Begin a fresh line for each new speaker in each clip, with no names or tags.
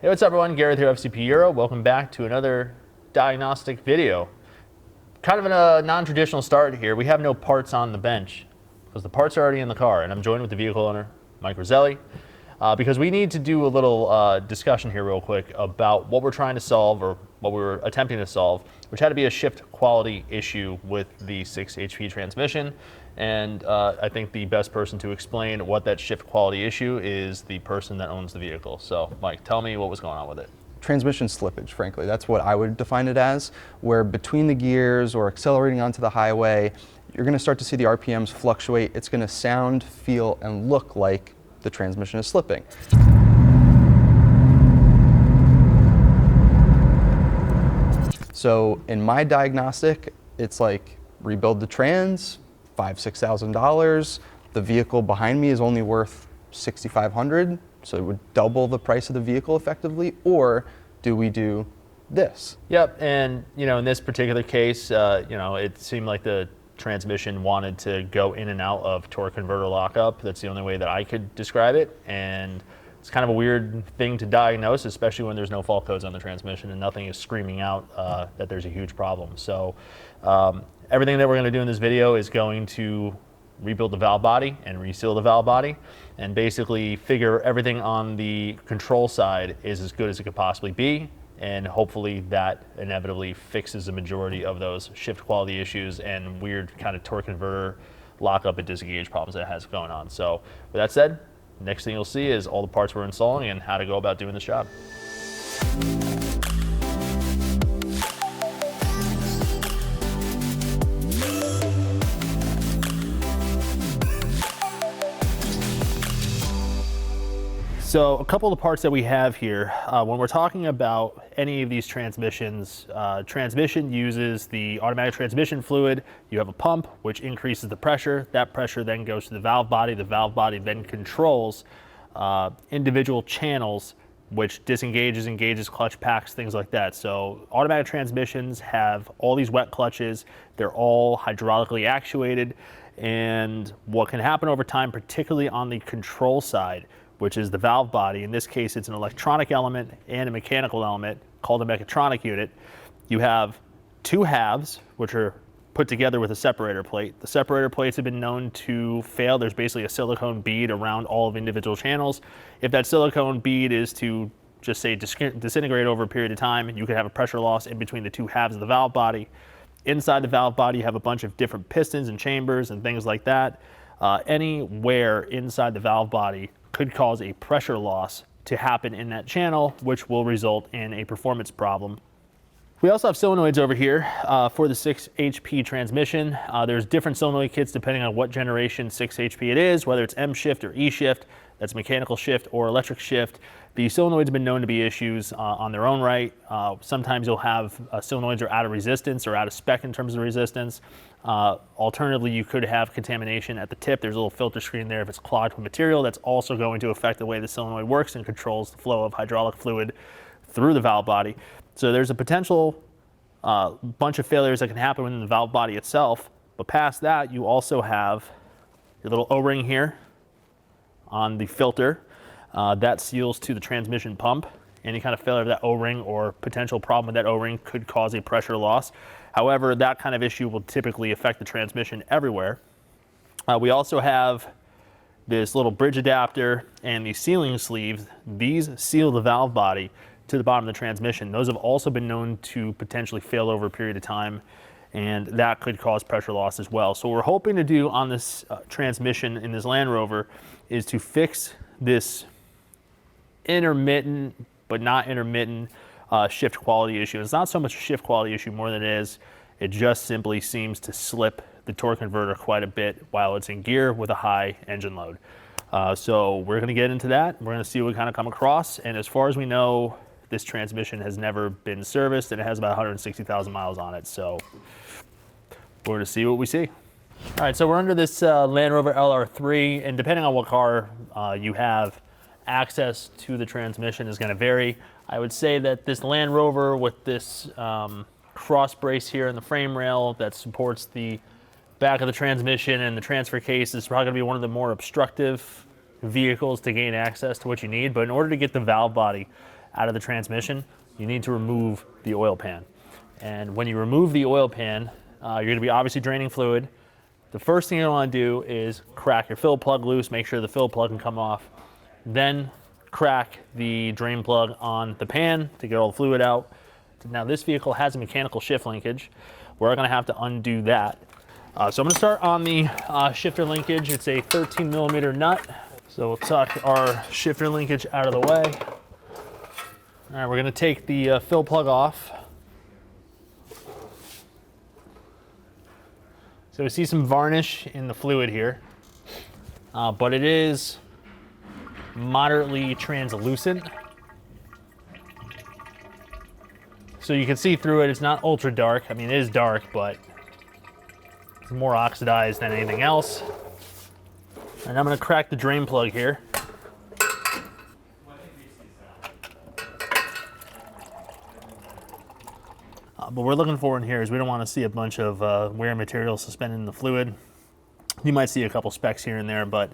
Hey, what's up everyone? Gareth here, FCP Euro. Welcome back to another diagnostic video. Kind of a non-traditional start here. We have no parts on the bench because the parts are already in the car, and I'm joined with the vehicle owner, Mike Roselli, because we need to do a little discussion here real quick about what we're trying to solve, or what we were attempting to solve, which had to be a shift quality issue with the 6 HP transmission. And I think the best person to explain what that shift quality issue is the person that owns the vehicle. So Mike, tell me what was going on with it.
Transmission slippage, frankly. That's what I would define it as, where between the gears or accelerating onto the highway, you're going to start to see the RPMs fluctuate. It's going to sound, feel, and look like the transmission is slipping. So in my diagnostic, it's like rebuild the trans, $5,000–6,000. The vehicle behind me is only worth $6,500, so it would double the price of the vehicle effectively. Or do we do this?
Yep, and in this particular case, it seemed like the transmission wanted to go in and out of torque converter lockup. That's the only way that I could describe it, and it's kind of a weird thing to diagnose, especially when there's no fault codes on the transmission and nothing is screaming out that there's a huge problem. So everything that we're going to do in this video is going to rebuild the valve body and reseal the valve body, and basically figure everything on the control side is as good as it could possibly be, and hopefully that inevitably fixes the majority of those shift quality issues and weird kind of torque converter lockup and disengage problems that it has going on. So with that said, next thing you'll see is all the parts we're installing and how to go about doing this job. So a couple of the parts that we have here, when we're talking about any of these transmissions, transmission uses the automatic transmission fluid. You have a pump which increases the pressure. That pressure then goes to the valve body. The valve body then controls individual channels, which disengages, engages, clutch packs, things like that. So automatic transmissions have all these wet clutches. They're all hydraulically actuated. And what can happen over time, particularly on the control side, which is the valve body. In this case, it's an electronic element and a mechanical element called a mechatronic unit. You have two halves, which are put together with a separator plate. The separator plates have been known to fail. There's basically a silicone bead around all of individual channels. If that silicone bead is to just say disintegrate over a period of time, you could have a pressure loss in between the two halves of the valve body. Inside the valve body, you have a bunch of different pistons and chambers and things like that. Any wear inside the valve body could cause a pressure loss to happen in that channel, which will result in a performance problem. We also have solenoids over here for the 6 HP transmission. There's different solenoid kits depending on what generation 6 HP it is, whether it's M shift or E shift, that's mechanical shift or electric shift. The solenoids have been known to be issues on their own right. Sometimes you'll have solenoids are out of resistance or out of spec in terms of resistance. Alternatively, you could have contamination at the tip. There's a little filter screen there. If it's clogged with material, that's also going to affect the way the solenoid works and controls the flow of hydraulic fluid through the valve body. So there's a potential bunch of failures that can happen within the valve body itself. But past that, you also have your little O-ring here on the filter that seals to the transmission pump. Any kind of failure of that O-ring or potential problem with that O-ring could cause a pressure loss. However, that kind of issue will typically affect the transmission everywhere. We also have this little bridge adapter and the sealing sleeves. These seal the valve body to the bottom of the transmission. Those have also been known to potentially fail over a period of time, and that could cause pressure loss as well. So what we're hoping to do on this transmission in this Land Rover is to fix this intermittent but not intermittent shift quality issue. It's not so much a shift quality issue more than it just simply seems to slip the torque converter quite a bit while it's in gear with a high engine load. So we're going to get into that. We're going to see what we kind of come across. And as far as we know, this transmission has never been serviced and it has about 160,000 miles on it. So we're going to see what we see. All right, so we're under this Land Rover LR3, and depending on what car you have, access to the transmission is going to vary. I would say that this Land Rover with this cross brace here in the frame rail that supports the back of the transmission and the transfer case is probably going to be one of the more obstructive vehicles to gain access to what you need. But in order to get the valve body out of the transmission, you need to remove the oil pan. And when you remove the oil pan, you're going to be obviously draining fluid. The first thing you want to do is crack your fill plug loose, make sure the fill plug can come off. Then crack the drain plug on the pan to get all the fluid out. Now this vehicle has a mechanical shift linkage. We're going to have to undo that. So I'm going to start on the shifter linkage. It's a 13 millimeter nut. So we'll tuck our shifter linkage out of the way. All right, we're going to take the fill plug off. So we see some varnish in the fluid here, but it is moderately translucent. So you can see through it. It's not ultra dark. I mean, it is dark, but it's more oxidized than anything else. And I'm going to crack the drain plug here. What we're looking for in here is we don't want to see a bunch of wear material suspended in the fluid. You might see a couple specks here and there, but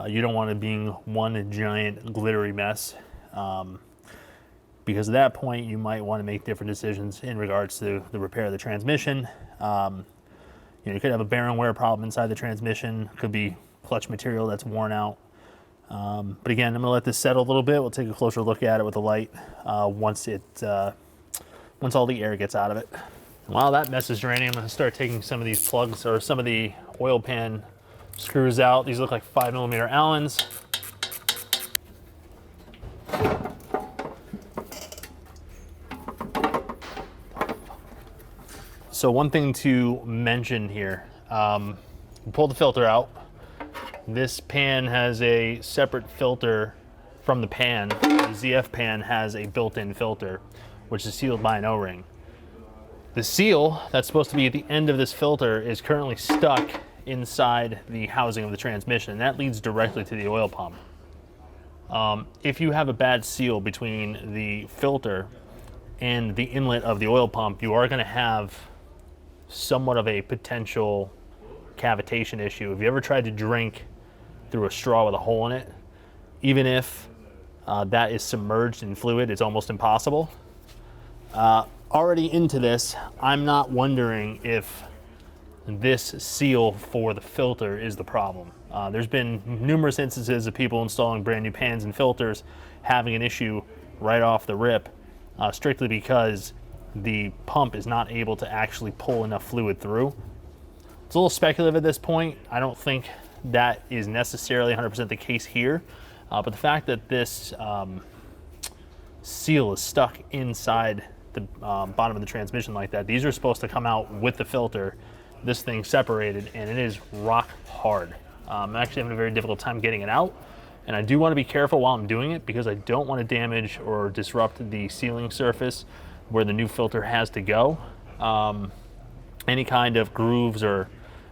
you don't want it being one giant glittery mess. Because at that point, you might want to make different decisions in regards to the repair of the transmission. You could have a bearing wear problem inside the transmission. Could be clutch material that's worn out. But again, I'm going to let this settle a little bit. We'll take a closer look at it with the light once all the air gets out of it. While that mess is draining, I'm going to start taking some of these plugs or some of the oil pan screws out. These look like 5 millimeter Allens. So one thing to mention here, pull the filter out. This pan has a separate filter from the pan. The ZF pan has a built-in filter, which is sealed by an O-ring. The seal that's supposed to be at the end of this filter is currently stuck inside the housing of the transmission, and that leads directly to the oil pump. If you have a bad seal between the filter and the inlet of the oil pump, you are going to have somewhat of a potential cavitation issue. If you ever tried to drink through a straw with a hole in it, even if that is submerged in fluid, it's almost impossible. Already into this, I'm not wondering if this seal for the filter is the problem. There's been numerous instances of people installing brand new pans and filters having an issue right off the rip, strictly because the pump is not able to actually pull enough fluid through. It's a little speculative at this point. I don't think that is necessarily 100% the case here, but the fact that this seal is stuck inside the bottom of the transmission like that, these are supposed to come out with the filter. This thing separated, and it is rock hard. I'm actually having a very difficult time getting it out, and I do want to be careful while I'm doing it because I don't want to damage or disrupt the sealing surface where the new filter has to go. Any kind of grooves or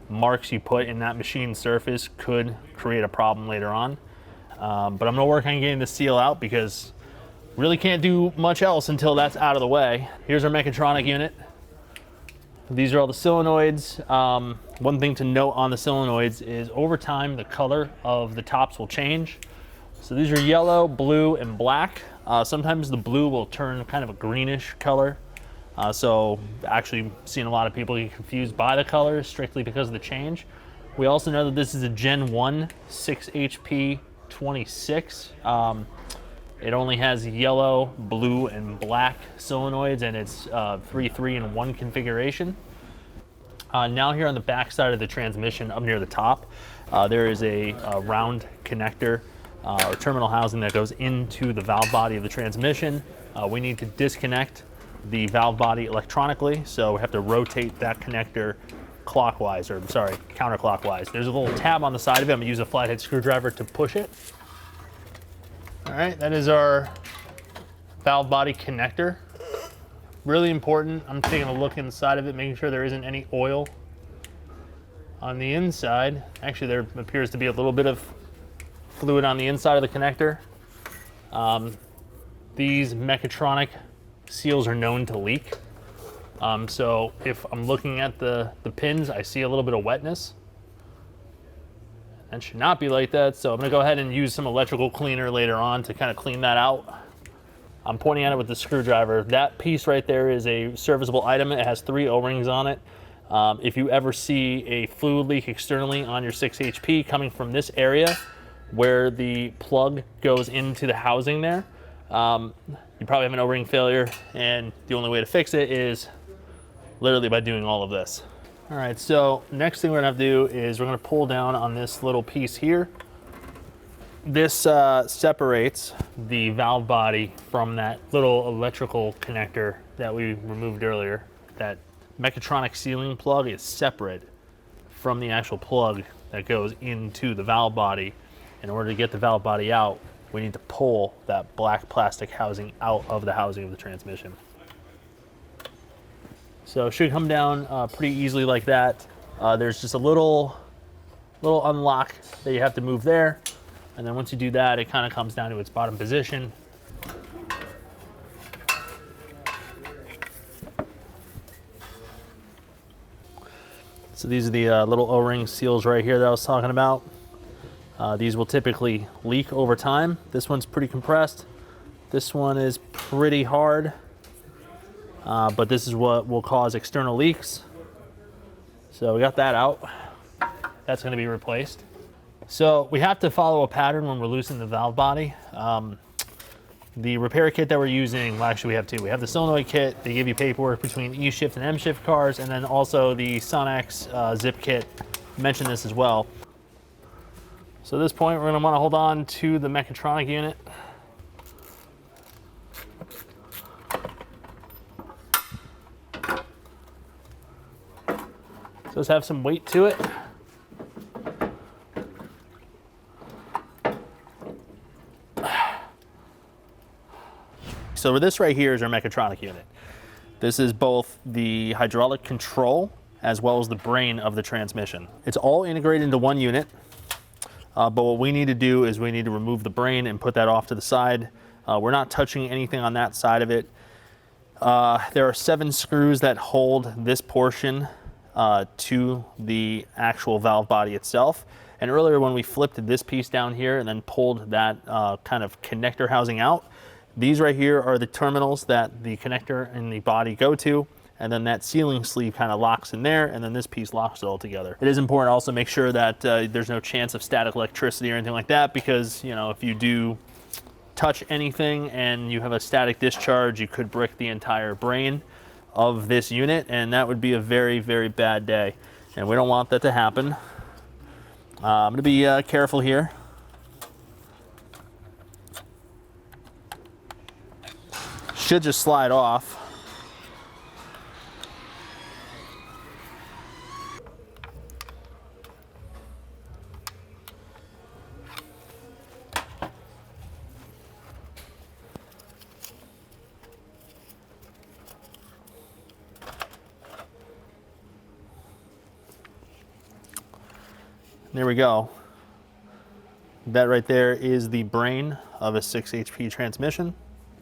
marks you put in that machine surface could create a problem later on. But I'm going to work on getting the seal out because really can't do much else until that's out of the way. Here's our mechatronic unit. These are all the solenoids. One thing to note on the solenoids is over time the color of the tops will change. So these are yellow, blue, and black. Sometimes the blue will turn kind of a greenish color. So actually seeing a lot of people get confused by the colors strictly because of the change. We also know that this is a Gen 1 6 HP 26. It only has yellow, blue, and black solenoids, and it's 3-3-in-1 configuration. Now here on the back side of the transmission, up near the top, there is a round connector or terminal housing that goes into the valve body of the transmission. We need to disconnect the valve body electronically, so we have to rotate that connector clockwise, or sorry, counterclockwise. There's a little tab on the side of it. I'm gonna use a flathead screwdriver to push it. All right, that is our valve body connector. Really important. I'm taking a look inside of it, making sure there isn't any oil on the inside. Actually, there appears to be a little bit of fluid on the inside of the connector. These mechatronic seals are known to leak. So if I'm looking at the pins, I see a little bit of wetness. That should not be like that, so I'm gonna go ahead and use some electrical cleaner later on to kind of clean that out. I'm pointing at it with the screwdriver. That piece right there is a serviceable item. It has 3 O-rings on it. If you ever see a fluid leak externally on your 6 HP coming from this area where the plug goes into the housing there, you probably have an O-ring failure, and the only way to fix it is literally by doing all of this. All right, so next thing we're gonna have to do is we're gonna pull down on this little piece here. This separates the valve body from that little electrical connector that we removed earlier. That mechatronic sealing plug is separate from the actual plug that goes into the valve body. In order to get the valve body out, we need to pull that black plastic housing out of the housing of the transmission. So it should come down pretty easily like that. There's just a little unlock that you have to move there. And then once you do that, it kind of comes down to its bottom position. So these are the little O-ring seals right here that I was talking about. These will typically leak over time. This one's pretty compressed. This one is pretty hard, but this is what will cause external leaks. So we got that out. That's going to be replaced. So we have to follow a pattern when we're loosening the valve body. The repair kit that we're using, well, actually we have 2. We have the solenoid kit. They give you paperwork between E-shift and M-shift cars, and then also the Sonex zip kit. I mentioned this as well. So at this point, we're going to want to hold on to the mechatronic unit. So let's have some weight to it. So this right here is our mechatronic unit. This is both the hydraulic control as well as the brain of the transmission. It's all integrated into one unit, but what we need to do is we need to remove the brain and put that off to the side. We're not touching anything on that side of it. There are 7 screws that hold this portion to the actual valve body itself. And earlier when we flipped this piece down here and then pulled that kind of connector housing out, these right here are the terminals that the connector and the body go to, and then that sealing sleeve kind of locks in there, and then this piece locks it all together. It is important to also make sure that there's no chance of static electricity or anything like that, because if you do touch anything and you have a static discharge, you could brick the entire brain of this unit, and that would be a very, very bad day, and we don't want that to happen. I'm going to be careful here. Should just slide off. There we go. That right there is the brain of a 6 HP transmission.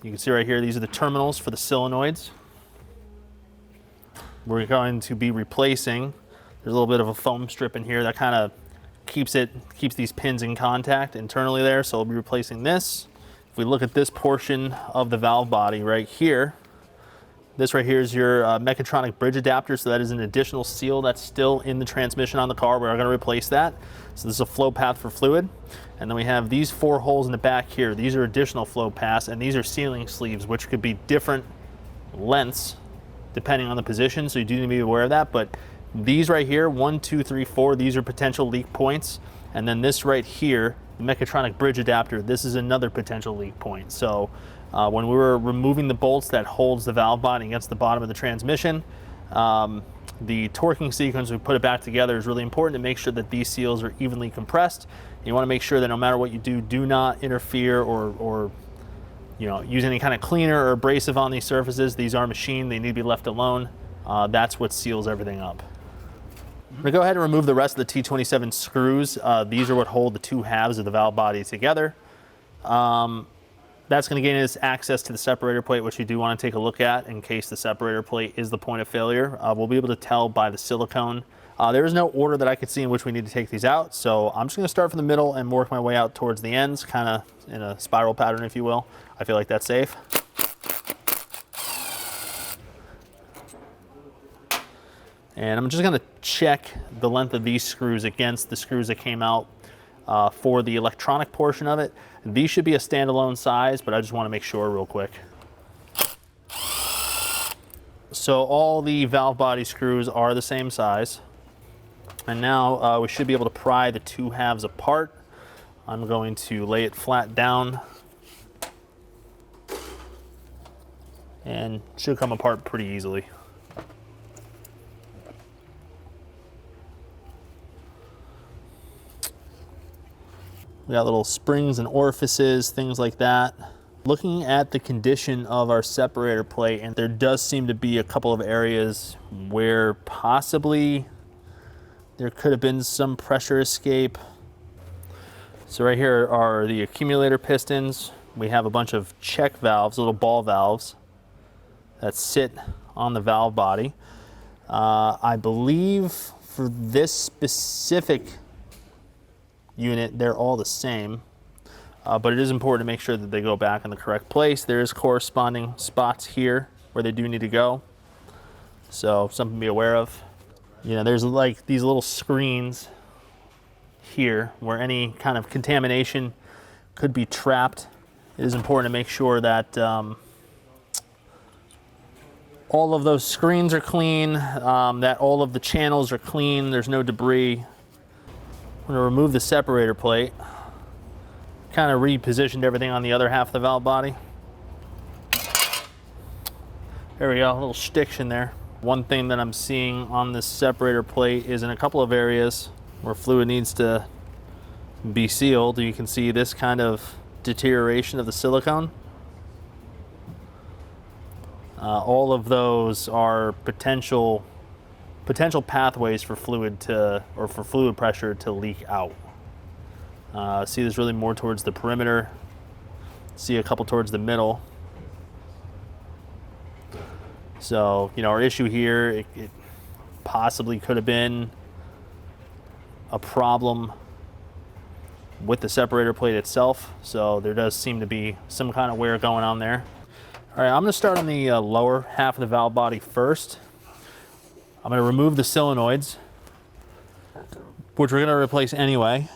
You can see right here, these are the terminals for the solenoids. We're going to be replacing, there's a little bit of a foam strip in here that kind of keeps these pins in contact internally there, so we'll be replacing this. If we look at this portion of the valve body right here, this right here is your mechatronic bridge adapter, so that is an additional seal that's still in the transmission on the car. We're going to replace that. So this is a flow path for fluid. And then we have these 4 holes in the back here. These are additional flow paths, and these are sealing sleeves, which could be different lengths depending on the position, so you do need to be aware of that. But these right here, 1, 2, 3, 4, these are potential leak points. And then this right here, the mechatronic bridge adapter, this is another potential leak point. So when we were removing the bolts that holds the valve body against the bottom of the transmission, the torquing sequence, we put it back together, is really important to make sure that these seals are evenly compressed. You want to make sure that no matter what you do not interfere or use any kind of cleaner or abrasive on these surfaces. These are machined, they need to be left alone. That's what seals everything up. I'm going to go ahead and remove the rest of the T27 screws. These are what hold the 2 halves of the valve body together. That's going to gain us access to the separator plate, which you do want to take a look at in case the separator plate is the point of failure. We'll be able to tell by the silicone. There is no order that I could see in which we need to take these out, so I'm just going to start from the middle and work my way out towards the ends, kind of in a spiral pattern, if you will. I feel like that's safe. And I'm just gonna check the length of these screws against the screws that came out for the electronic portion of it. These should be a standalone size, but I just wanna make sure real quick. So all the valve body screws are the same size. And now we should be able to pry the two halves apart. I'm going to lay it flat down and should come apart pretty easily. We got little springs and orifices, things like that. Looking at the condition of our separator plate, and there does seem to be a couple of areas where possibly there could have been some pressure escape. So right here are the accumulator pistons. We have a bunch of check valves, little ball valves that sit on the valve body. I believe for this specific unit, they're all the same, but it is important to make sure that they go back in the correct place. There is corresponding spots here where they do need to go, so something to be aware of. You know, there's like these little screens here where any kind of contamination could be trapped. It is important to make sure that all of those screens are clean, that all of the channels are clean, there's no debris. I'm going to remove the separator plate. Kind of repositioned everything on the other half of the valve body. There we go, a little stiction there. One thing that I'm seeing on this separator plate is in a couple of areas where fluid needs to be sealed. You can see this kind of deterioration of the silicone. All of those are potential pathways for fluid pressure to leak out. See, there's really more towards the perimeter. See a couple towards the middle. So, you know, our issue here, it possibly could have been a problem with the separator plate itself. So there does seem to be some kind of wear going on there. All right, I'm gonna start on the lower half of the valve body first. I'm going to remove the solenoids, which we're going to replace anyway.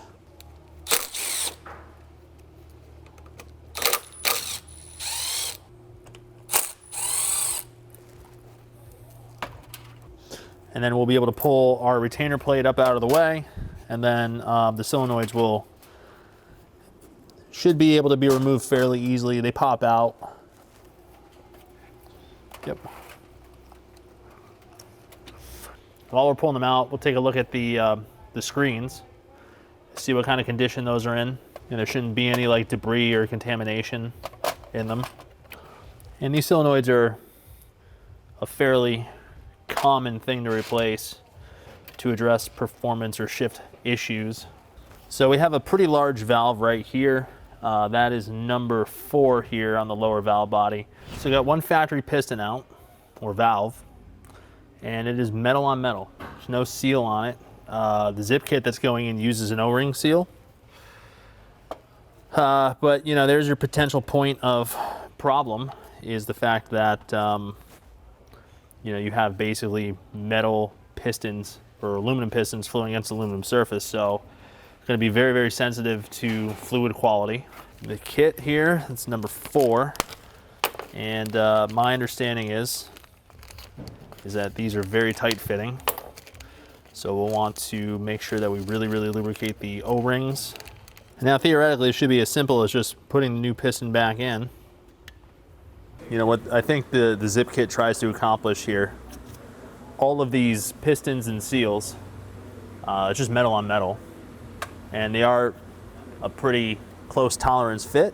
And then we'll be able to pull our retainer plate up out of the way, and then the solenoids should be able to be removed fairly easily. They pop out. Yep. While we're pulling them out, we'll take a look at the screens, see what kind of condition those are in. And there shouldn't be any like debris or contamination in them. And these solenoids are a fairly common thing to replace to address performance or shift issues. So we have a pretty large valve right here. That is number 4 here on the lower valve body. So we got one factory piston out, or valve, and it is metal on metal. There's no seal on it. The zip kit that's going in uses an O-ring seal. But you know, there's your potential point of problem, is the fact that you know, you have basically metal pistons or aluminum pistons flowing against the aluminum surface. So it's going to be very, very sensitive to fluid quality. The kit here, it's number 4. And my understanding is that these are very tight fitting. So we'll want to make sure that we really, really lubricate the O-rings. And now theoretically it should be as simple as just putting the new piston back in. You know what I think the zip kit tries to accomplish here, all of these pistons and seals, it's just metal on metal. And they are a pretty close tolerance fit.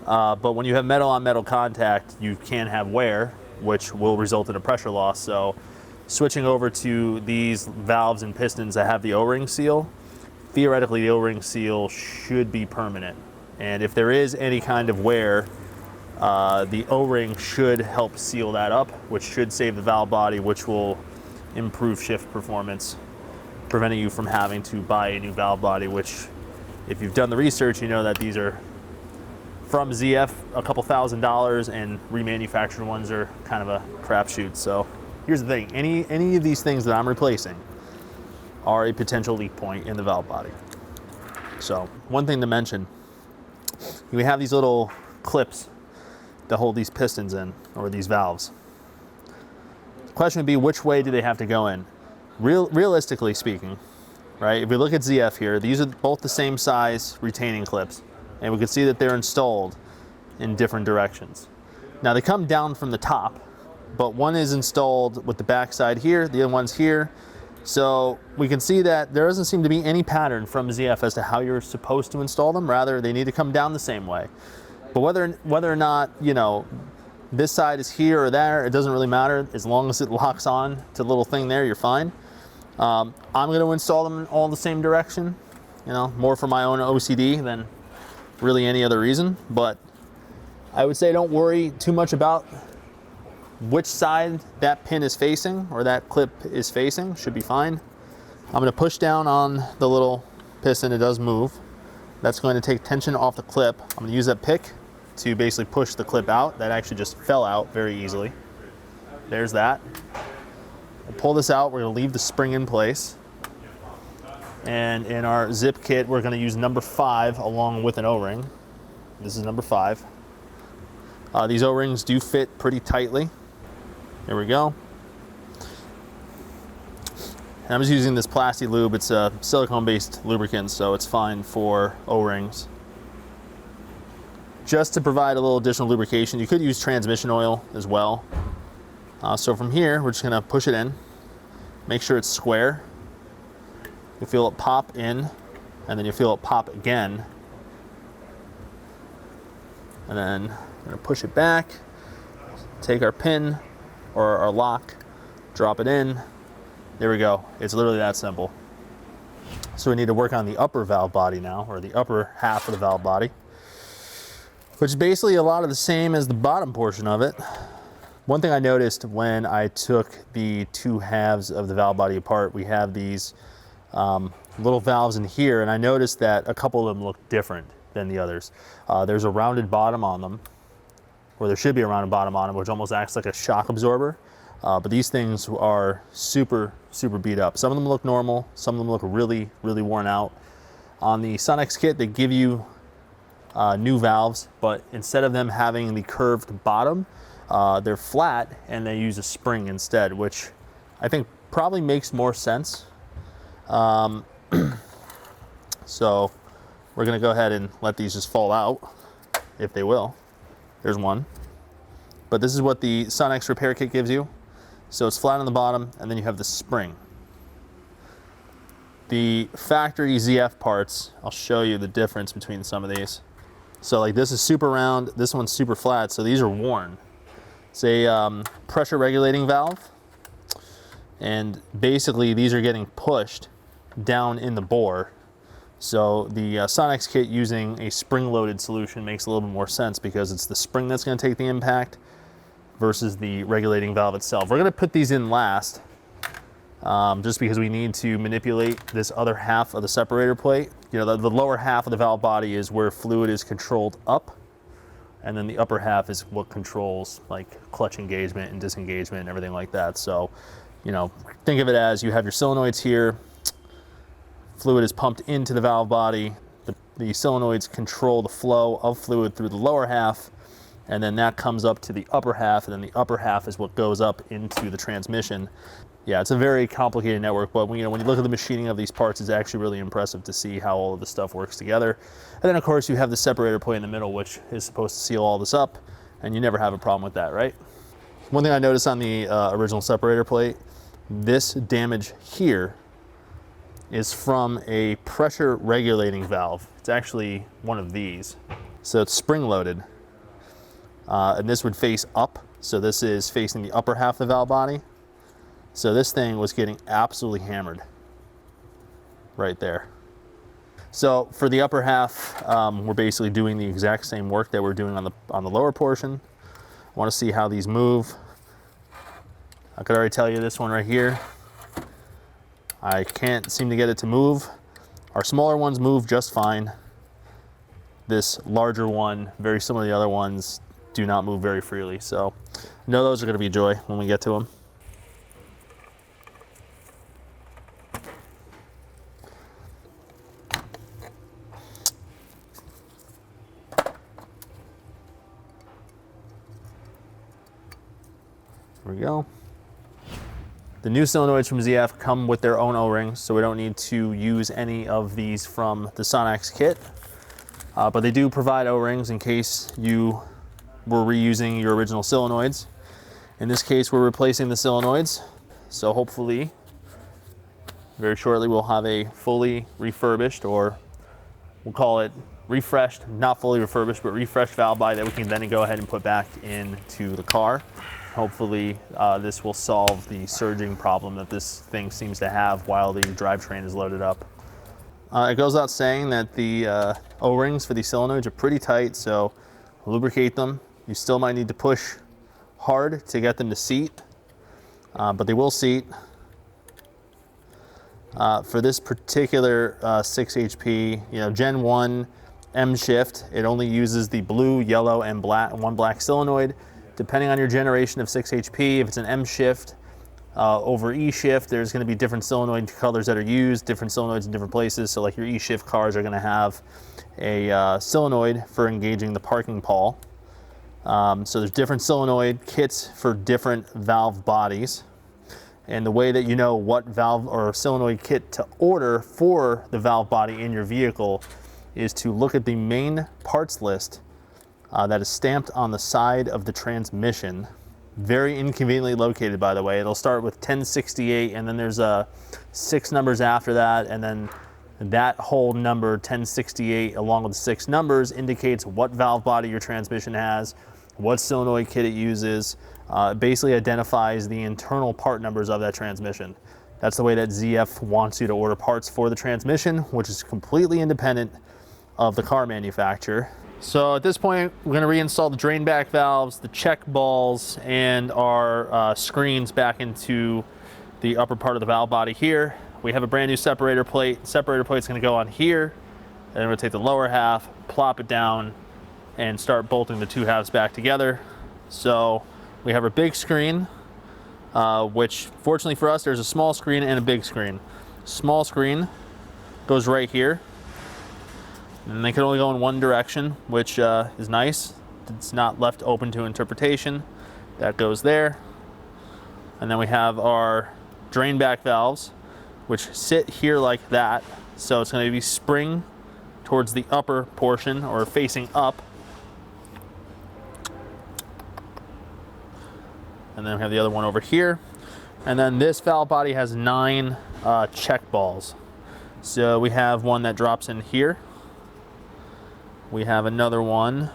But when you have metal on metal contact, you can have wear, which will result in a pressure loss. So switching over to these valves and pistons that have the O-ring seal, theoretically the O-ring seal should be permanent. And if there is any kind of wear, the O-ring should help seal that up, which should save the valve body, which will improve shift performance, preventing you from having to buy a new valve body, which if you've done the research, you know that these are from ZF a couple $1,000s, and remanufactured ones are kind of a crapshoot. So here's the thing, any of these things that I'm replacing are a potential leak point in the valve body. So one thing to mention, we have these little clips to hold these pistons in, or these valves. The question would be, which way do they have to go in? Realistically speaking, right, if we look at ZF here, these are both the same size retaining clips, and we can see that they're installed in different directions. Now they come down from the top, but one is installed with the backside here, the other one's here. So we can see that there doesn't seem to be any pattern from ZF as to how you're supposed to install them. Rather, they need to come down the same way. But whether or not, you know, this side is here or there, it doesn't really matter. As long as it locks on to the little thing there, you're fine. I'm going to install them in all the same direction, you know, more for my own OCD than really any other reason. But I would say don't worry too much about which side that pin is facing or that clip is facing. Should be fine. I'm going to push down on the little piston. It does move. That's going to take tension off the clip. I'm going to use that pick to basically push the clip out. That actually just fell out very easily. There's that. I'll pull this out. We're going to leave the spring in place. And in our zip kit, we're going to use number 5 along with an O-ring. This is number 5. These O-rings do fit pretty tightly. There we go. And I'm just using this Plasti Lube. It's a silicone-based lubricant, so it's fine for O-rings. Just to provide a little additional lubrication, you could use transmission oil as well. So from here, we're just gonna push it in, make sure it's square. You'll feel it pop in, and then you'll feel it pop again. And then we're gonna push it back, take our pin or our lock, drop it in. There we go. It's literally that simple. So we need to work on the upper valve body now, or the upper half of the valve body, which is basically a lot of the same as the bottom portion of it. One thing I noticed when I took the 2 halves of the valve body apart, we have these little valves in here, and I noticed that a couple of them look different than the others. There's a rounded bottom on them, or there should be a rounded bottom on them, which almost acts like a shock absorber. But these things are super beat up. Some of them look normal, some of them look really worn out. On the Sonex kit, they give you new valves, but instead of them having the curved bottom, they're flat and they use a spring instead, which I think probably makes more sense. So we're gonna go ahead and let these just fall out, if they will. There's one. But this is what the Sonex repair kit gives you. So it's flat on the bottom, and then you have the spring. The factory ZF parts, I'll show you the difference between some of these. So like this is super round, this one's super flat, so these are worn. It's a pressure regulating valve, and basically these are getting pushed down in the bore. So the Sonex kit using a spring-loaded solution makes a little bit more sense because it's the spring that's going to take the impact versus the regulating valve itself. We're going to put these in last just because we need to manipulate this other half of the separator plate. You know, the lower half of the valve body is where fluid is controlled up, and then the upper half is what controls like clutch engagement and disengagement and everything like that. So, you know, think of it as you have your solenoids here, fluid is pumped into the valve body, the solenoids control the flow of fluid through the lower half, and then that comes up to the upper half, and then the upper half is what goes up into the transmission. Yeah, it's a very complicated network, but when you look at the machining of these parts, it's actually really impressive to see how all of this stuff works together. And then of course you have the separator plate in the middle, which is supposed to seal all this up, and you never have a problem with that, right? One thing I noticed on the original separator plate, this damage here is from a pressure regulating valve. It's actually one of these. So it's spring loaded. And this would face up. So this is facing the upper half of the valve body. So this thing was getting absolutely hammered right there. So for the upper half, we're basically doing the exact same work that we're doing on the lower portion. I want to see how these move. I could already tell you this one right here, I can't seem to get it to move. Our smaller ones move just fine. This larger one, very similar to the other ones, do not move very freely. So I know those are going to be joy when we get to them. There we go. The new solenoids from ZF come with their own O-rings, so we don't need to use any of these from the Sonax kit. But they do provide O-rings in case you were reusing your original solenoids. In this case, we're replacing the solenoids. So hopefully, very shortly, we'll have a fully refurbished, or we'll call it refreshed, not fully refurbished, but refreshed valve body that we can then go ahead and put back into the car. Hopefully, this will solve the surging problem that this thing seems to have while the drivetrain is loaded up. It goes without saying that the O-rings for these solenoids are pretty tight, so lubricate them. You still might need to push hard to get them to seat, but they will seat. For this particular 6 HP, Gen 1 M shift, it only uses the blue, yellow, and one black solenoid. Depending on your generation of 6 HP, if it's an M shift over E shift, there's going to be different solenoid colors that are used, different solenoids in different places. So like your E shift cars are going to have a solenoid for engaging the parking pawl. So there's different solenoid kits for different valve bodies. And the way that you know what valve or solenoid kit to order for the valve body in your vehicle is to look at the main parts list that is stamped on the side of the transmission. Very inconveniently located, by the way. It'll start with 1068, and then there's 6 numbers after that, and then that whole number, 1068, along with the 6 numbers, indicates what valve body your transmission has, what solenoid kit it uses. It basically identifies the internal part numbers of that transmission. That's the way that ZF wants you to order parts for the transmission, which is completely independent of the car manufacturer. So at this point, we're going to reinstall the drain back valves, the check balls, and our screens back into the upper part of the valve body here. We have a brand new separator plate. Separator plate's going to go on here, and then we'll take the lower half, plop it down, and start bolting the 2 halves back together. So we have our big screen, which fortunately for us, there's a small screen and a big screen. Small screen goes right here. And they can only go in one direction, which is nice. It's not left open to interpretation. That goes there. And then we have our drain back valves, which sit here like that. So it's going to be spring towards the upper portion, or facing up. And then we have the other one over here. And then this valve body has 9 check balls. So we have one that drops in here. We have another one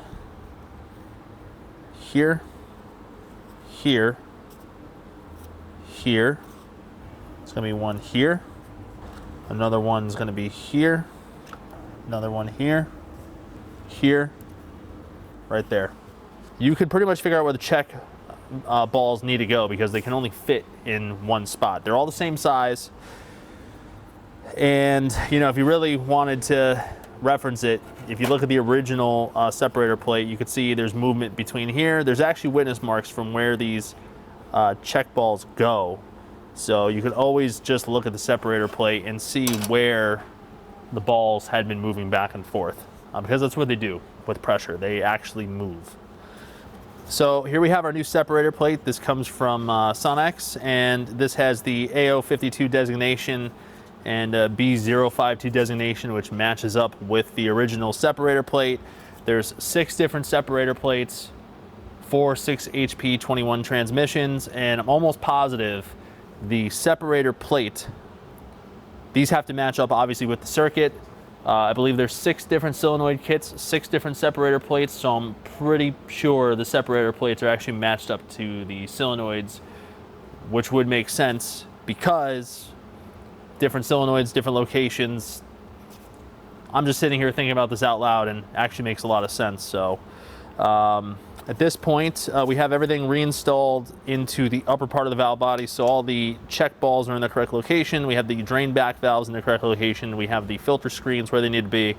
here, here, here. It's going to be one here. Another one's going to be here. Another one here, here, right there. You could pretty much figure out where the check balls need to go because they can only fit in one spot. They're all the same size. And, if you really wanted to reference it, if you look at the original separator plate, you could see there's movement between here. There's actually witness marks from where these check balls go. So you could always just look at the separator plate and see where the balls had been moving back and forth, because that's what they do with pressure. They actually move. So here we have our new separator plate. This comes from Sonax, and this has the AO52 designation and B052 designation, which matches up with the original separator plate. There's 6 different separator plates for 6 HP 21 transmissions, and I'm almost positive the separator plate, these have to match up obviously with the circuit. I believe there's 6 different solenoid kits, 6 different separator plates, so I'm pretty sure the separator plates are actually matched up to the solenoids, which would make sense because different solenoids, different locations. I'm just sitting here thinking about this out loud, and actually makes a lot of sense. So at this point, we have everything reinstalled into the upper part of the valve body. So all the check balls are in the correct location. We have the drain back valves in the correct location. We have the filter screens where they need to be.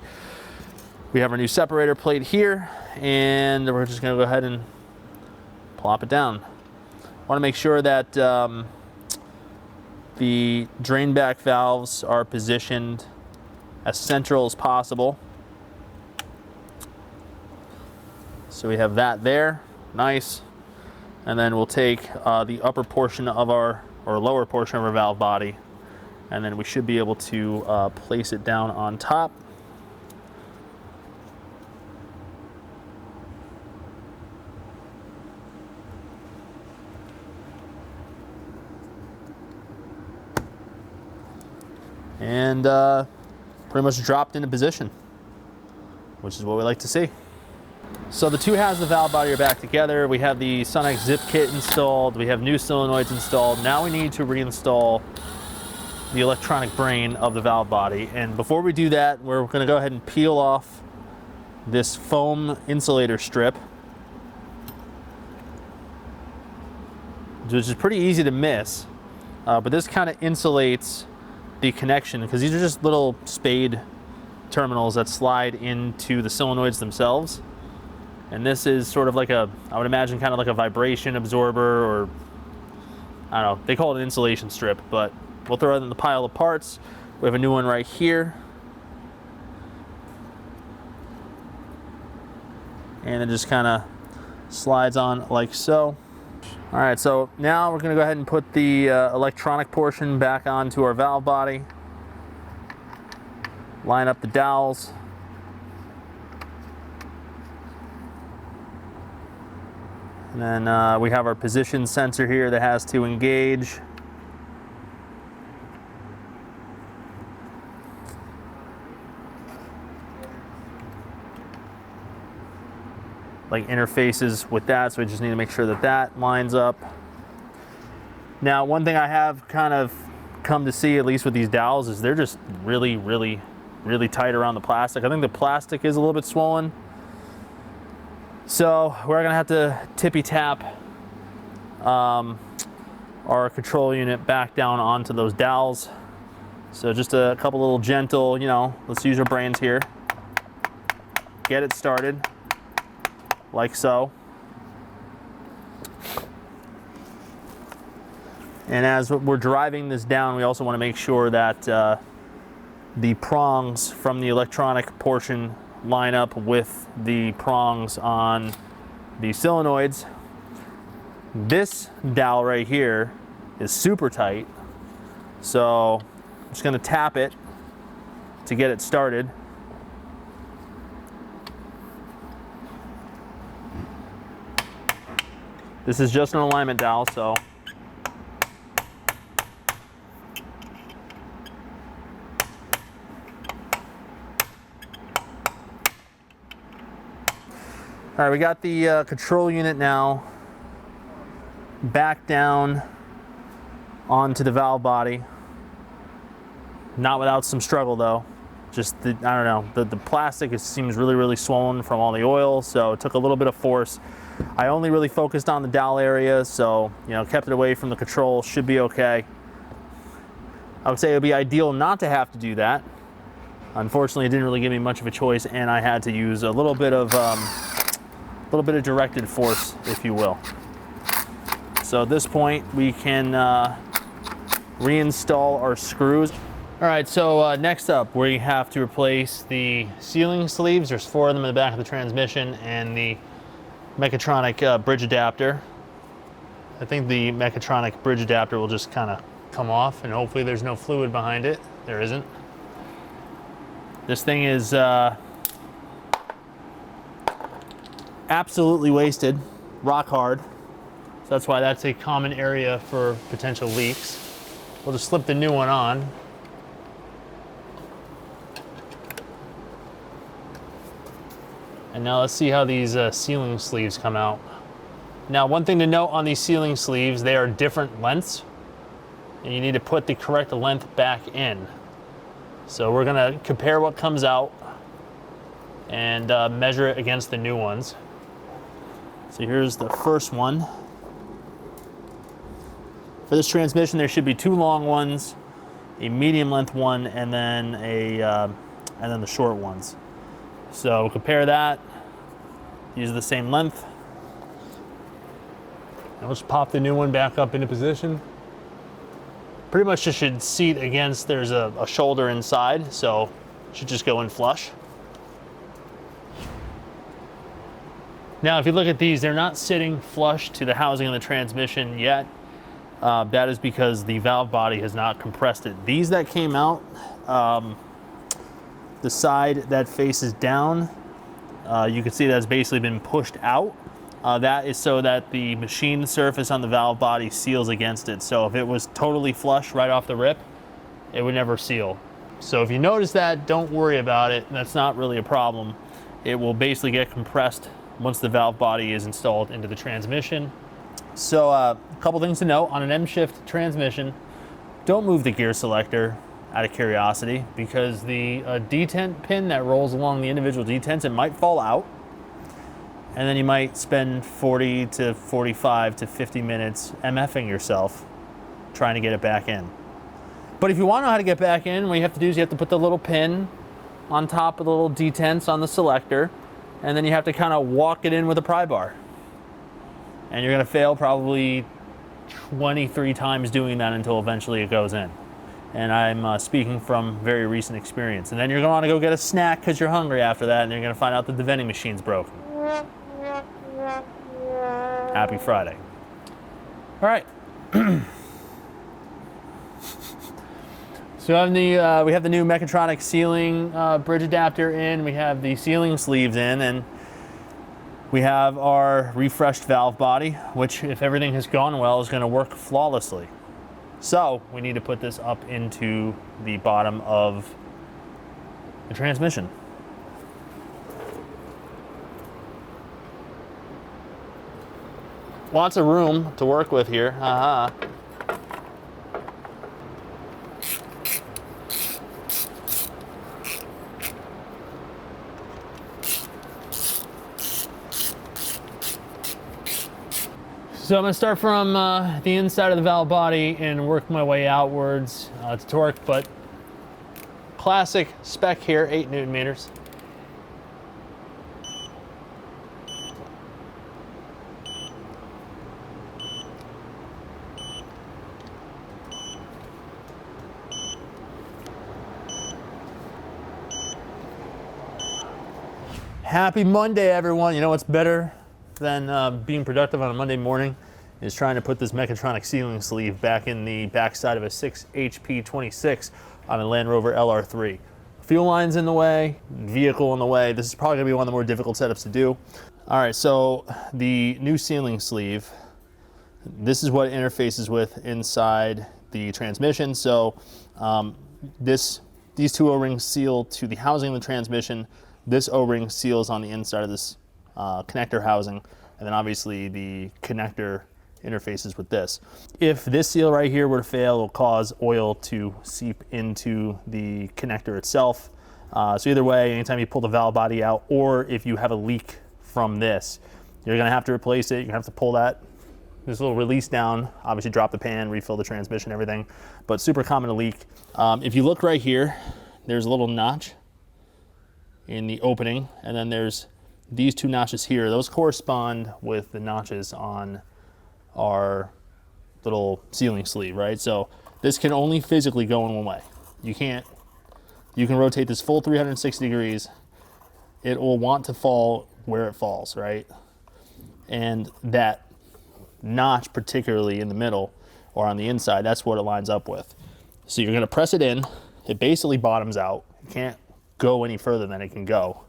We have our new separator plate here, and we're just going to go ahead and plop it down. I want to make sure that the drain back valves are positioned as central as possible. So we have that there, nice. And then we'll take the upper portion of our, or lower portion of our valve body, and then we should be able to place it down on top. And pretty much dropped into position, which is what we like to see. So the two halves of the valve body are back together. We have the Sonex zip kit installed. We have new solenoids installed. Now we need to reinstall the electronic brain of the valve body. And before we do that, we're going to go ahead and peel off this foam insulator strip, which is pretty easy to miss. But this kind of insulates the connection, because these are just little spade terminals that slide into the solenoids themselves. And this is sort of like a, I would imagine kind of like a vibration absorber, or I don't know, they call it an insulation strip, but we'll throw it in the pile of parts. We have a new one right here. And it just kind of slides on like so. All right, so now we're gonna go ahead and put the electronic portion back onto our valve body. Line up the dowels. And then we have our position sensor here that has to engage. Like interfaces with that, so we just need to make sure that that lines up. Now, one thing I have kind of come to see, at least with these dowels, is they're just really, really, really tight around the plastic. I think the plastic is a little bit swollen. So we're gonna have to tippy tap our control unit back down onto those dowels. So just a couple little gentle, you know, let's use our brains here. Get it started, like so. And as we're driving this down, we also want to make sure that the prongs from the electronic portion line up with the prongs on the solenoids. This dowel right here is super tight, so I'm just going to tap it to get it started. This is just an alignment dowel, so all right, we got the control unit now back down onto the valve body. Not without some struggle though. Just I don't know, the plastic seems really, really swollen from all the oil, so it took a little bit of force. I only really focused on the dowel area, so you know, kept it away from the control. Should be okay. I would say it would be ideal not to have to do that. Unfortunately, it didn't really give me much of a choice, and I had to use a little bit of directed force, if you will. So at this point, we can reinstall our screws. All right, so next up, we have to replace the sealing sleeves. There's 4 of them in the back of the transmission, and the mechatronic bridge adapter. I think the mechatronic bridge adapter will just kind of come off, and hopefully there's no fluid behind it. There isn't. This thing is absolutely wasted, rock hard. So that's why that's a common area for potential leaks. We'll just slip the new one on. And now let's see how these sealing sleeves come out. Now, one thing to note on these sealing sleeves, they are different lengths, and you need to put the correct length back in. So we're gonna compare what comes out and measure it against the new ones. So here's the first one. For this transmission, there should be 2 long ones, a medium length one, and then the short ones. So compare that. Use the same length. And let's pop the new one back up into position. Pretty much just should seat against, there's a shoulder inside, so it should just go in flush. Now, if you look at these, they're not sitting flush to the housing of the transmission yet. That is because the valve body has not compressed it. These that came out, the side that faces down, you can see that's basically been pushed out. That is so that the machine surface on the valve body seals against it. So if it was totally flush right off the rip, it would never seal. So if you notice that, don't worry about it. That's not really a problem. It will basically get compressed once the valve body is installed into the transmission. So a couple things to note on an M-shift transmission: don't move the gear selector out of curiosity, because the detent pin that rolls along the individual detents, it might fall out, and then you might spend 40 to 45 to 50 minutes MFing yourself trying to get it back in. But if you want to know how to get back in, what you have to do is you have to put the little pin on top of the little detents on the selector, and then you have to kind of walk it in with a pry bar. And you're going to fail probably 23 times doing that until eventually it goes in. And I'm speaking from very recent experience. And then you're going to want to go get a snack because you're hungry after that, and you're going to find out that the vending machine's broken. Happy Friday. All right. So we have the new mechatronic sealing bridge adapter in. We have the sealing sleeves in, and we have our refreshed valve body, which, if everything has gone well, is going to work flawlessly. So we need to put this up into the bottom of the transmission. Lots of room to work with here. So I'm going to start from the inside of the valve body and work my way outwards to torque, but classic spec here, 8 Newton meters. Happy Monday, everyone. You know what's better than being productive on a Monday morning is trying to put this mechatronic sealing sleeve back in the backside of a 6 HP 26 on a Land Rover LR3. Fuel line's in the way, vehicle in the way. This is probably gonna be one of the more difficult setups to do. All right, so the new sealing sleeve, this is what it interfaces with inside the transmission. So these two O-rings seal to the housing of the transmission. This O-ring seals on the inside of this connector housing, and then obviously the connector interfaces with this. If this seal right here were to fail, it'll cause oil to seep into the connector itself. So either way, anytime you pull the valve body out, or if you have a leak from this, you're gonna have to replace it. You're gonna have to pull this little release down, obviously drop the pan, refill the transmission, everything, but super common to leak. If you look right here, there's a little notch in the opening, and then there's these two notches here. Those correspond with the notches on our little sealing sleeve, right? So this can only physically go in one way. You can rotate this full 360 degrees. It will want to fall where it falls, right? And that notch, particularly in the middle or on the inside, that's what it lines up with. So you're gonna press it in. It basically bottoms out. You can't go any further than it can go.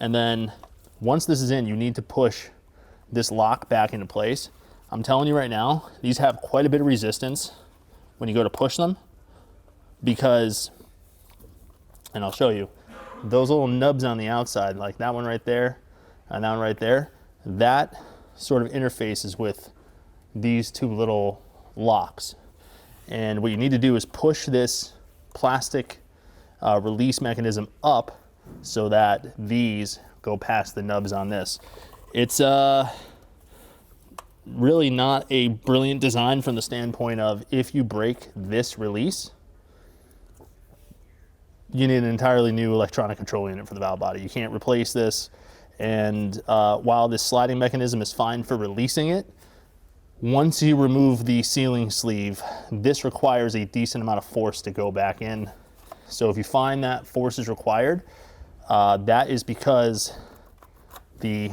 And then once this is in, you need to push this lock back into place. I'm telling you right now, these have quite a bit of resistance when you go to push them, because, and I'll show you, those little nubs on the outside, like that one right there and that one right there, that sort of interfaces with these two little locks. And what you need to do is push this plastic release mechanism up so that these go past the nubs on this. It's really not a brilliant design from the standpoint of, if you break this release, you need an entirely new electronic control unit for the valve body. You can't replace this. And while this sliding mechanism is fine for releasing it, once you remove the sealing sleeve, this requires a decent amount of force to go back in. So if you find that force is required, that is because the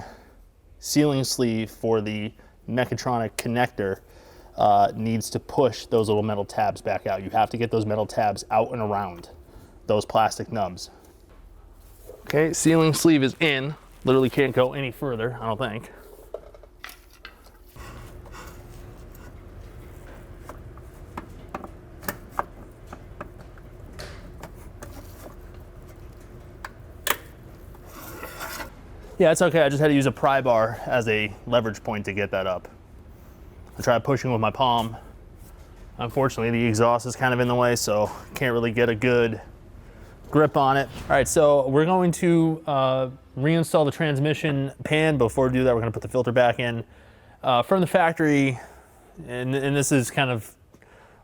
sealing sleeve for the mechatronic connector needs to push those little metal tabs back out. You have to get those metal tabs out and around those plastic nubs. Okay, sealing sleeve is in. Literally can't go any further, I don't think. Yeah, it's okay. I just had to use a pry bar as a leverage point to get that up. I tried pushing with my palm. Unfortunately, the exhaust is kind of in the way, so can't really get a good grip on it. All right, so we're going to reinstall the transmission pan. Before we do that, we're going to put the filter back in. From the factory, and this is kind of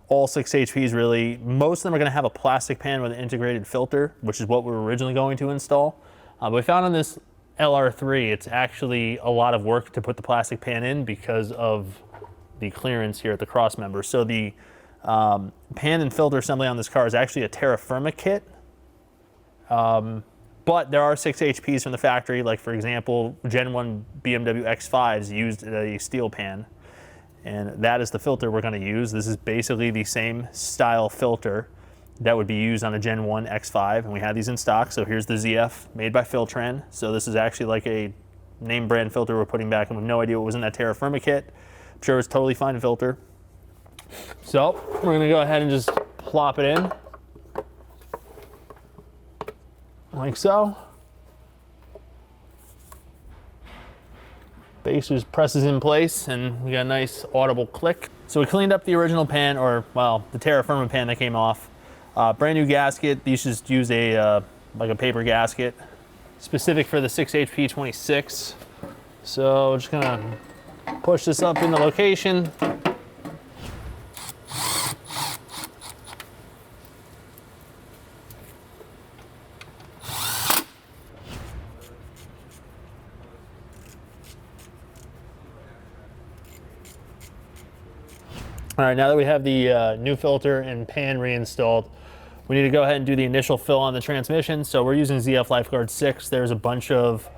all 6 HPs really, most of them are going to have a plastic pan with an integrated filter, which is what we were originally going to install. But we found on this LR3, it's actually a lot of work to put the plastic pan in because of the clearance here at the cross member. So the pan and filter assembly on this car is actually a terra firma kit. But there are 6 HPs from the factory, like for example, Gen 1 BMW X5s used a steel pan, and that is the filter we're going to use. This is basically the same style filter that would be used on a Gen 1 X5, and we have these in stock. So here's the ZF made by Filtran. So this is actually like a name brand filter we're putting back, and we have no idea what was in that terra firma kit. I'm sure it's totally fine filter. So we're going to go ahead and just plop it in. Like so. Base just presses in place and we got a nice audible click. So we cleaned up the original pan, or well, the terra firma pan that came off. Brand new gasket. These just use a like a paper gasket, specific for the 6 HP 26. So just gonna push this up in the location. All right, now that we have the new filter and pan reinstalled, we need to go ahead and do the initial fill on the transmission. So we're using ZF Lifeguard 6. There's a bunch of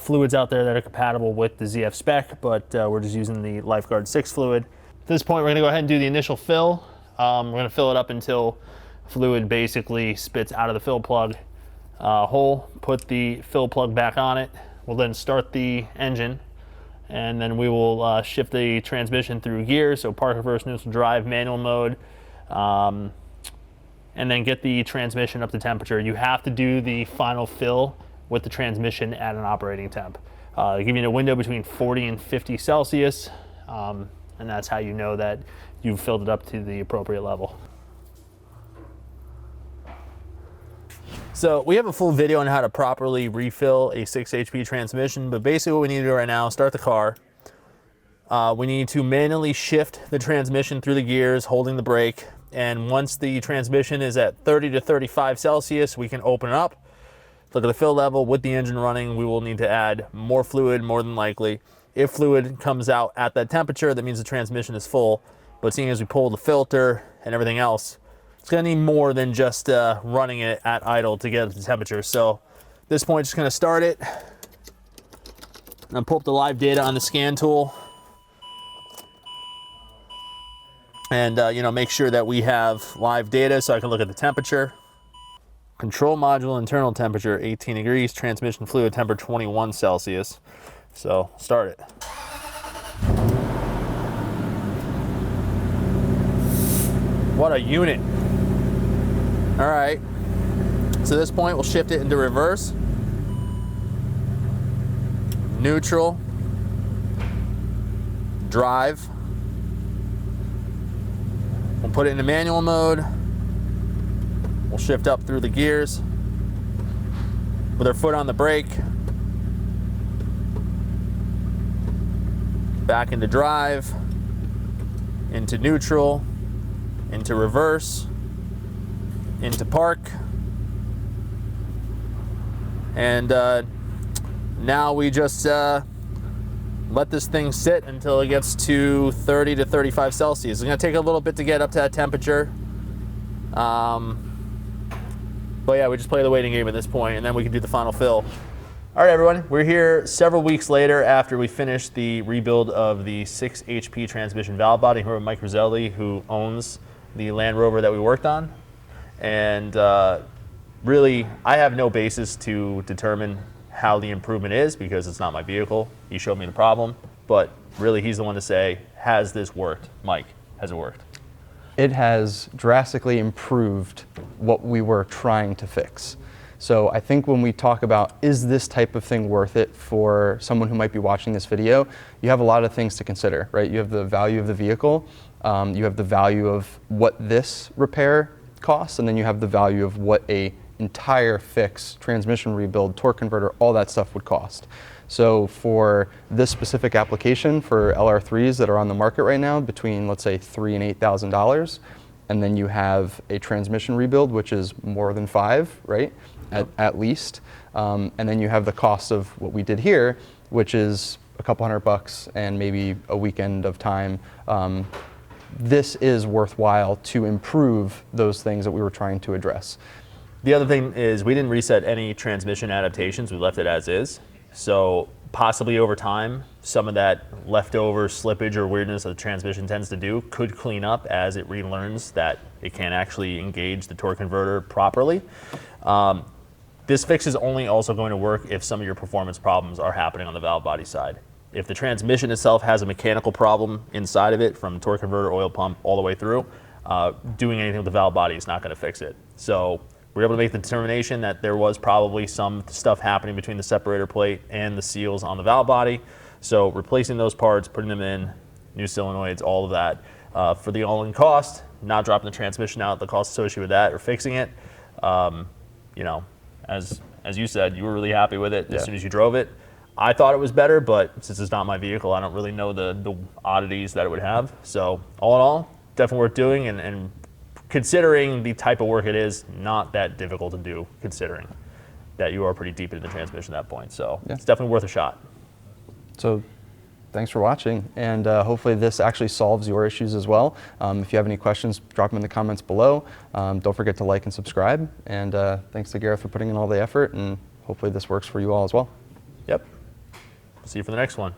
fluids out there that are compatible with the ZF spec, but we're just using the Lifeguard 6 fluid. At this point, we're gonna go ahead and do the initial fill. We're gonna fill it up until fluid basically spits out of the fill plug hole, put the fill plug back on it. We'll then start the engine, and then we will shift the transmission through gears, so park, reverse, neutral, drive, manual mode, and then get the transmission up to temperature. You have to do the final fill with the transmission at an operating temp. Give you a window between 40 and 50 Celsius, and that's how you know that you've filled it up to the appropriate level. So we have a full video on how to properly refill a 6 HP transmission, but basically what we need to do right now, start the car. We need to manually shift the transmission through the gears, holding the brake. And once the transmission is at 30 to 35 Celsius, we can open it up. Look at the fill level. With the engine running, we will need to add more fluid, more than likely. If fluid comes out at that temperature, that means the transmission is full. But seeing as we pull the filter and everything else, it's gonna need more than just running it at idle to get it to temperature. So at this point, just gonna start it. And pull up the live data on the scan tool. And you know, make sure that we have live data so I can look at the temperature. Control module internal temperature 18 degrees, transmission fluid temperature 21 Celsius. So start it. What a unit. All right, so at this point we'll shift it into reverse, neutral, drive. We'll put it into manual mode. We'll shift up through the gears with our foot on the brake. Back into drive, into neutral, into reverse, into park. And now we just let this thing sit until it gets to 30 to 35 Celsius. It's gonna take a little bit to get up to that temperature. But yeah, we just play the waiting game at this point, and then we can do the final fill. All right, everyone, we're here several weeks later after we finished the rebuild of the 6 HP transmission valve body. Here with Mike Roselli, who owns the Land Rover that we worked on. And really, I have no basis to determine how the improvement is because it's not my vehicle. He showed me the problem, but really he's the one to say, has this worked? Mike, has it worked?
It has drastically improved what we were trying to fix. So I think when we talk about, is this type of thing worth it for someone who might be watching this video, you have a lot of things to consider, right? You have the value of the vehicle, you have the value of what this repair costs, and then you have the value of what a entire fix, transmission rebuild, torque converter, all that stuff would cost. So for this specific application for LR3s that are on the market right now, between let's say $3,000 and $8,000, and then you have a transmission rebuild, which is more than $5,000, right? At least, and then you have the cost of what we did here, which is a couple $100 and maybe a weekend of time. This is worthwhile to improve those things that we were trying to address.
The other thing is we didn't reset any transmission adaptations. We left it as is. So possibly over time, some of that leftover slippage or weirdness that the transmission tends to do could clean up as it relearns that it can't actually engage the torque converter properly. This fix is only also going to work if some of your performance problems are happening on the valve body side. If the transmission itself has a mechanical problem inside of it, from torque converter, oil pump, all the way through, doing anything with the valve body is not going to fix it. So we were able to make the determination that there was probably some stuff happening between the separator plate and the seals on the valve body. So replacing those parts, putting them in, new solenoids, all of that, for the all-in cost, not dropping the transmission out, the cost associated with that, or fixing it, you know, as you said, you were really happy with it as soon as you drove it. I thought it was better, but since it's not my vehicle, I don't really know the oddities that it would have. So all in all, definitely worth doing, and considering the type of work it is, not that difficult to do, considering that you are pretty deep into the transmission at that point. So it's definitely worth a shot.
So thanks for watching, and hopefully this actually solves your issues as well. If you have any questions, drop them in the comments below. Don't forget to like and subscribe, and thanks to Gareth for putting in all the effort, and hopefully this works for you all as well.
Yep. See you for the next one.